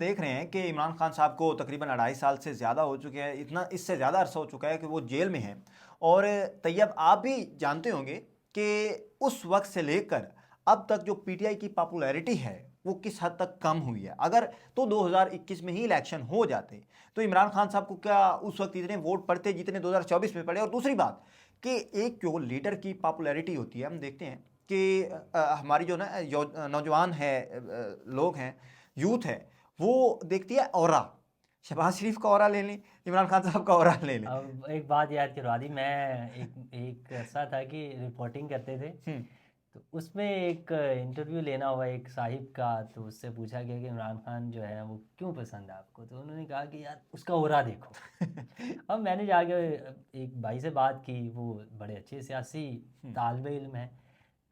देख रहे हैं कि इमरान खान साहब को तकरीबन 2.5 साल से ज़्यादा हो चुके हैं, इतना इससे ज़्यादा अरसा हो चुका है कि वो जेल में हैं। और तैयब, आप भी जानते होंगे कि उस वक्त से लेकर अब तक जो पीटीआई की पॉपुलैरिटी है वो किस हद तक कम हुई है। अगर तो 2021 में ही इलेक्शन हो जाते तो इमरान खान साहब को क्या उस वक्त इतने वोट पड़ते जितने 2024 में पड़े। और दूसरी बात कि एक जो लीडर की पॉपुलैरिटी होती है, हम देखते हैं कि हमारी जो ना जो नौजवान है, लोग हैं, यूथ है, वो देखती है ऑरा। शहबाज शरीफ का ऑरा ले लें, इमरान खान साहब का ऑरा ले लें। अब एक बात याद करवा दी, मैं एक एक ऐसा था कि रिपोर्टिंग करते थे, तो उसमें एक इंटरव्यू लेना हुआ एक साहिब का, तो उससे पूछा गया कि इमरान खान जो है वो क्यों पसंद है आपको, तो उन्होंने कहा कि यार उसका ओरा देखो। अब मैंने जाके एक भाई से बात की, वो बड़े अच्छे सियासी तालिबे इल्म है,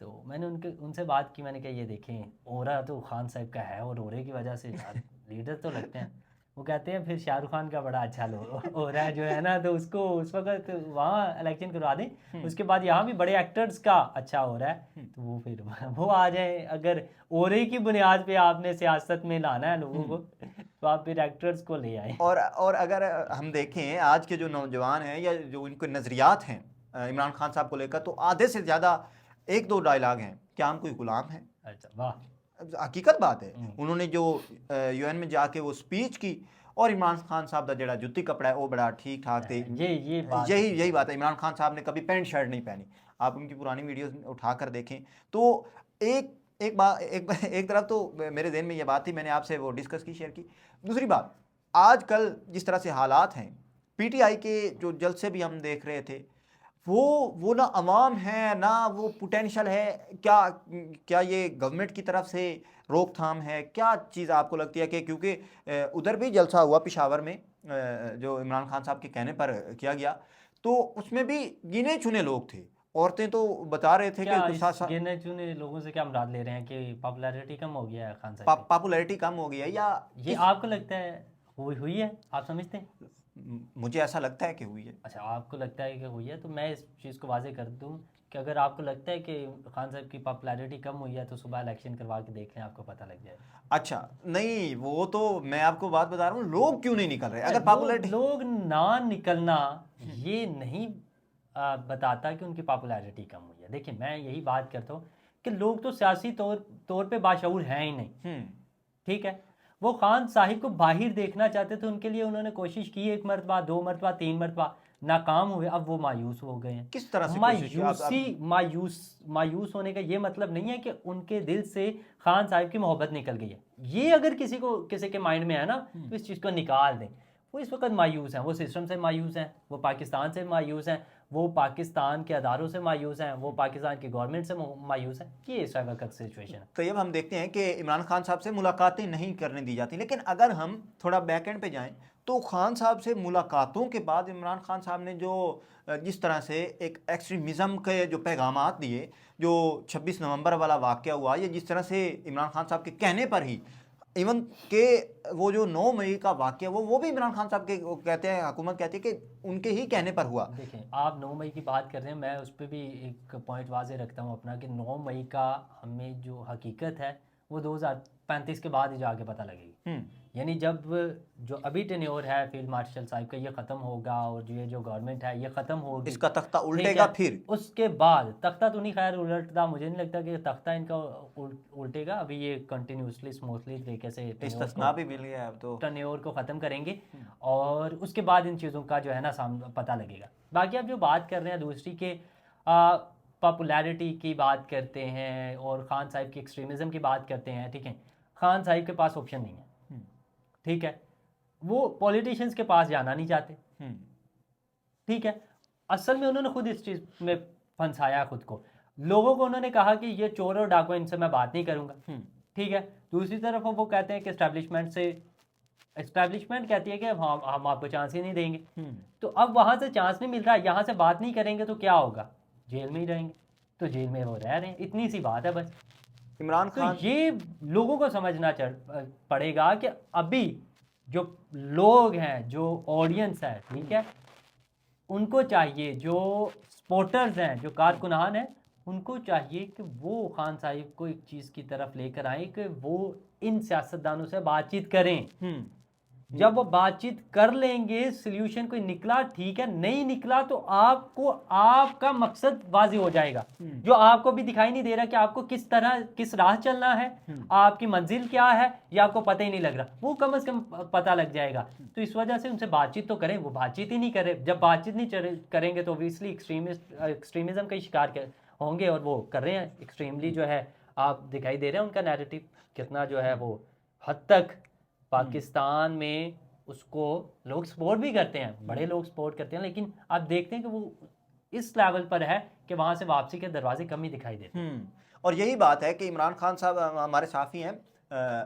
तो मैंने उनसे बात की। मैंने कहा ये देखें, ओरा तो खान साहब का है और ओरे की वजह से यार लीडर तो लगते हैं। वो कहते हैं फिर शाहरुख खान का बड़ा अच्छा हो रहा है जो है ना, तो उसको उस वक्त वहाँ इलेक्शन करवा दें, उसके बाद यहाँ भी बड़े एक्टर्स का अच्छा हो रहा है, तो वो फिर वो आ जाए। अगर ओरे की बुनियाद पे आपने सियासत में लाना है लोगों को, तो आप फिर एक्टर्स को ले आए। और अगर हम देखें आज के जो नौजवान हैं या जो इनके नज़रियात हैं इमरान खान साहब को लेकर, तो आधे से ज़्यादा एक दो डायलॉग हैं, क्या हम कोई गुलाम हैं। अच्छा वाह। हकीकत बात है, उन्होंने जो यूएन में जाके वो स्पीच की, और इमरान खान साहब का जड़ा जुत्ती कपड़ा है वो बड़ा ठीक ठाक थे। ये बात यही यही बात है, इमरान खान साहब ने कभी पैंट शर्ट नहीं पहनी। आप उनकी पुरानी वीडियोस उठाकर देखें तो एक एक बात एक तरफ तो मेरे जहन में ये बात थी, मैंने आपसे वो डिस्कस की, शेयर की। दूसरी बात, आजकल जिस तरह से हालात हैं, पीटीआई के जो जलसे भी हम देख रहे थे, वो ना अवाम है ना वो पोटेंशियल है। क्या क्या ये गवर्नमेंट की तरफ से रोकथाम है, क्या चीज़ आपको लगती है कि क्योंकि उधर भी जलसा हुआ पेशावर में, जो इमरान खान साहब के कहने पर किया गया, तो उसमें भी गिने चुने लोग थे। औरतें तो बता रहे थे क्या कि इस गिने चुने लोगों से क्या मुराद ले रहे हैं कि पॉपुलैरिटी कम हो गया है खान साहब की? पॉपुलैरिटी कम हो गई है या ये किस। आपको लगता है हुई है, आप समझते हैं? मुझे ऐसा लगता है कि हुई है। अच्छा, आपको लगता है कि हुई है, तो मैं इस चीज़ को वाजे कर दूं कि अगर आपको लगता है कि खान साहब की पॉपुलैरिटी कम हुई है, तो सुबह इलेक्शन करवा के देख लें, आपको पता लग जाएगा। अच्छा, नहीं वो तो मैं आपको बात बता रहा हूँ, लोग क्यों नहीं निकल रहे अच्छा, अगर पॉपुलैरिटी। लोग ना निकलना ये नहीं बताता कि उनकी पॉपुलैरिटी कम हुई है। देखिए, मैं यही बात करता हूँ कि लोग तो सियासी तौर तौर पे बाशऊर हैं ही नहीं। ठीक है, वो खान साहिब को बाहर देखना चाहते थे, उनके लिए उन्होंने कोशिश की, एक मरतबा, दो मरतबा, तीन मरतबा, नाकाम हुए। अब वो मायूस हो गए हैं। किस तरह से कोशिश की मायूस होने का ये मतलब नहीं है कि उनके दिल से खान साहिब की मोहब्बत निकल गई है। ये अगर किसी के माइंड में है ना, तो इस चीज़ को निकाल दें। वो इस वक्त मायूस हैं, वो सिस्टम से मायूस हैं, वो पाकिस्तान से मायूस हैं, वो पाकिस्तान के अदारों से मायूस हैं, वो पाकिस्तान की गवर्नमेंट से मायूस हैं। ये इस वक्त सिचुएशन है। तो अब हम देखते हैं कि इमरान खान साहब से मुलाकातें नहीं करने दी जाती, लेकिन अगर हम थोड़ा बैक एंड पे जाएं तो खान साहब से मुलाकातों के बाद इमरान खान साहब ने जो जिस तरह से एक एक्सट्रीमिज़म के जो पैगामात दिए, जो 26 नवंबर वाला वाक़या हुआ, या जिस तरह से इमरान खान साहब के कहने पर ही इवन के वो जो 9 मई का वाक़या, वो भी इमरान खान साहब के, वो कहते हैं, हुकूमत कहती है कि उनके ही कहने पर हुआ। देखें, आप 9 मई की बात कर रहे हैं, मैं उस पर भी एक पॉइंट वाजे रखता हूँ अपना कि 9 मई का हमें जो हकीकत है वो 2035 के बाद ही जाके पता लगेगी। यानी जब जो अभी टेन्योर है फील्ड मार्शल साहब का ये ख़त्म होगा, और जो ये जो गवर्नमेंट है ये ख़त्म होगी, इसका तख्ता ठीक उल्टेगा, है, फिर उसके बाद तख्ता तो नहीं खैर उलटता, मुझे नहीं लगता कि तख्ता इनका उल्टेगा। अभी ये कंटिन्यूसली स्मूथली तरीके से इस्तिस्ना भी मिल गया अब तो। टर्नओवर को ख़त्म करेंगे, और उसके बाद इन चीज़ों का जो है ना सामने पता लगेगा। बाकी आप जो बात कर रहे हैं दूसरी के पॉपुलैरिटी की बात करते हैं और खान साहब की एक्सट्रीमिज़म की बात करते हैं, ठीक है, खान साहब के पास ऑप्शन नहीं है। ठीक है, वो पॉलिटिशियंस के पास जाना नहीं चाहते। ठीक है, असल में उन्होंने खुद इस चीज़ में फंसाया खुद को। लोगों को उन्होंने कहा कि ये चोर और डाकू, इनसे मैं बात नहीं करूंगा। ठीक है, दूसरी तरफ वो कहते हैं कि एस्टैब्लिशमेंट कहती है कि हम आपको चांस ही नहीं देंगे। तो अब वहां से चांस नहीं मिल रहा, यहाँ से बात नहीं करेंगे तो क्या होगा, जेल में ही रहेंगे। तो जेल में वो रह रहे हैं, इतनी सी बात है बस। इमरान तो खान, ये लोगों को समझना पड़ेगा कि अभी जो लोग हैं, जो ऑडियंस है, ठीक है, उनको चाहिए, जो सपोर्टर्स हैं, जो कारकुनान हैं, उनको चाहिए कि वो खान साहिब को एक चीज़ की तरफ लेकर आए कि वो इन सियासतदानों से बातचीत करें। जब वो बातचीत कर लेंगे, सोल्यूशन कोई निकला ठीक है, नहीं निकला तो आपको आपका मकसद वाज़ेह हो जाएगा, जो आपको भी दिखाई नहीं दे रहा कि आपको किस तरह किस राह चलना है, आपकी मंजिल क्या है, या आपको पता ही नहीं लग रहा, वो कम से कम पता लग जाएगा। तो इस वजह से उनसे बातचीत तो करें, वो बातचीत ही नहीं करे। जब बातचीत नहीं करेंगे तो ऑब्वियसली एक्सट्रीमिज्म का शिकार होंगे, और वो कर रहे हैं एक्सट्रीमली जो है। आप दिखाई दे रहे हैं उनका नैरेटिव कितना जो है वो हद तक पाकिस्तान में उसको लोग सपोर्ट भी करते हैं, बड़े लोग सपोर्ट करते हैं, लेकिन आप देखते हैं कि वो इस लेवल पर है कि वहाँ से वापसी के दरवाजे कम ही दिखाई देते हैं। और यही बात है कि इमरान खान साहब हमारे साथी हैं,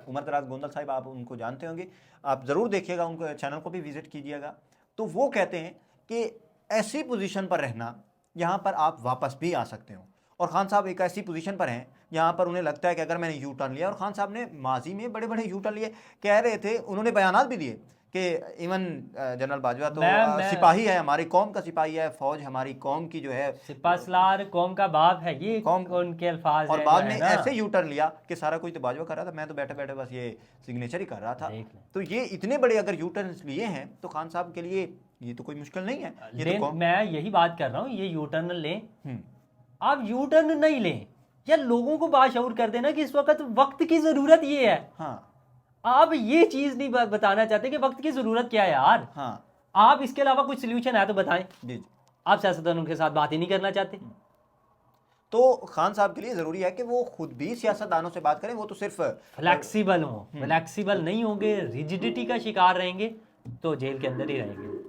उमर दराज गोंदल साहब, आप उनको जानते होंगे, आप ज़रूर देखिएगा, उनके चैनल को भी विजिट कीजिएगा। तो वो कहते हैं कि ऐसी पोजीशन पर रहना यहाँ पर आप वापस भी आ सकते हो, और खान साहब एक ऐसी पोजीशन पर हैं यहाँ पर उन्हें लगता है कि अगर मैंने यू टर्न लिया, और खान साहब ने माजी में बड़े बड़े यू टर्न लिए, कह रहे थे, उन्होंने बयानात भी दिए कि इवन जनरल बाजवा तो सिपाही है, हमारी कौम का सिपाही है, फौज हमारी कौम की जो है सिपासलार कौम का बाप है, ये कौम उनके अल्फाज और बाद में ऐसे यू टर्न लिया कि सारा कुछ तो बाजवा कर रहा था, मैं तो बैठे बैठे बस ये सिग्नेचर ही कर रहा था। तो ये इतने बड़े अगर यू टर्न लिए हैं तो खान साहब के लिए ये तो कोई मुश्किल नहीं है। ये तो मैं यही बात कर रहा हूँ, ये यू टर्न लें, आप यू टर्न नहीं लें, या लोगों को बाशऊर कर देना कि इस वक्त की जरूरत ये है। हाँ, आप ये चीज नहीं बताना चाहते कि वक्त की जरूरत क्या है यार। हाँ, आप इसके अलावा कुछ सोल्यूशन है तो बताएं। जी, आप सियासतदानों के साथ बात ही नहीं करना चाहते। तो खान साहब के लिए जरूरी है कि वो खुद भी सियासतदानों से बात करें, वो तो सिर्फ फ्लेक्सिबल हो, फ्लेक्सिबल नहीं होंगे, रिजिडिटी का शिकार रहेंगे तो जेल के अंदर ही रहेंगे।